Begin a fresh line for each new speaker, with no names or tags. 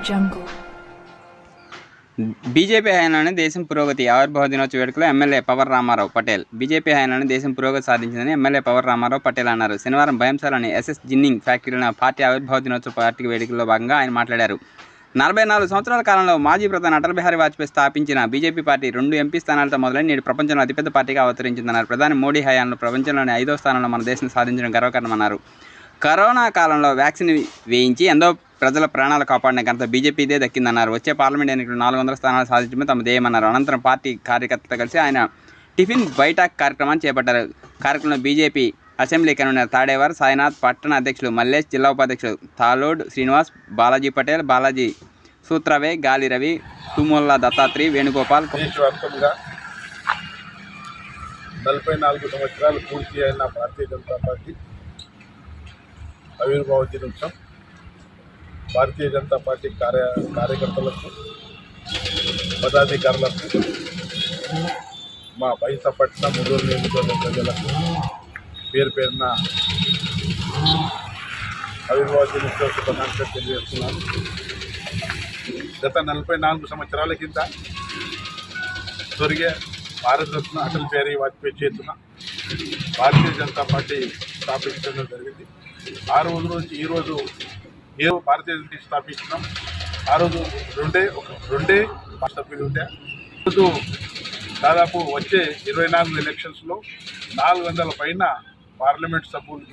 jungle.
BJP హయాంలోనే దేశం పురోగతి ఆవిర్భావ దినోత్సవ వేడుకలో ఎమ్మెల్యే పవర్ రామారావు పటేల్. బీజేపీ హయాంలోనే దేశం పురోగతి సాధించిందని ఎమ్మెల్యే పవర్ రామారావు పటేల్ అన్నారు. శనివారం భయంసాలోని ఎస్ఎస్ జిన్నింగ్ ఫ్యాక్టరీలోని పార్టీ ఆవిర్భావ దినోత్సవ పార్టీ వేడుకల్లో భాగంగా ఆయన మాట్లాడారు. 44 సంవత్సరాల కాలంలో మాజీ ప్రధాని అటల్ బిహారీ వాజ్పేయి స్థాపించిన బీజేపీ పార్టీ 2 ఎంపీ స్థానాలతో మొదలై నేడు ప్రపంచంలో అతిపెద్ద పార్టీగా అవతరించిందన్నారు. ప్రధాని మోడీ హయాంలో ప్రపంచంలోని 5వ స్థానంలో మన దేశం సాధించడం గర్వకారణమన్నారు. కరోనా కాలంలో వ్యాక్సిన్ వేయించి ఎంతో ప్రజల ప్రాణాలు కాపాడిన ఘనత బీజేపీదే దక్కిందన్నారు. వచ్చే పార్లమెంట్ ఎన్నికలు 400 స్థానాలు సాధించడమే తమ ధ్యేయమన్నారు. అనంతరం పార్టీ కార్యకర్తలతో కలిసి ఆయన టిఫిన్ బైఠాక్ కార్యక్రమాన్ని చేపట్టారు. కార్యక్రమంలో BJP assembly convener Tadewar Sainath, పట్టణ అధ్యక్షులు మల్లేష్, జిల్లా ఉపాధ్యక్షులు తాలోడ్ శ్రీనివాస్, బాలాజీ పటేల్, బాలాజీ సూత్రవే, గాలి రవి, తుమ్మొల్ల దత్తాత్రి, వేణుగోపాల్.
దేశవ్యాప్తంగా 44 సంవత్సరాలు పూర్తి అయిన భారతీయ జనతా పార్టీ ఆవిర్భావ దినోత్సవం భారతీయ జనతా పార్టీ కార్యకర్తలకు, పదాధికారులకు, మా బైసపట్నం ముదూరు నియోజకవర్గ ప్రజలకు పేరు పేరున ఆవిర్భావ దినోత్సవ శుభాకాంక్షలు తెలియజేస్తున్నాను. గత 44 సంవత్సరాల కింద స్వర్గీయ భారతరత్న అటల్ బిహారీ వాజ్పేయి చేతున భారతీయ జనతా పార్టీ స్థాపించడం జరిగింది. ఆ రోజు నుంచి ఈరోజు భారతీయ జనతా స్థాపించినాం. ఆ రోజు రెండే సభ్యులు ఉండే. ఈరోజు దాదాపు వచ్చే 24 ఎలక్షన్స్లో 400 పైన పార్లమెంట్ సభ్యులు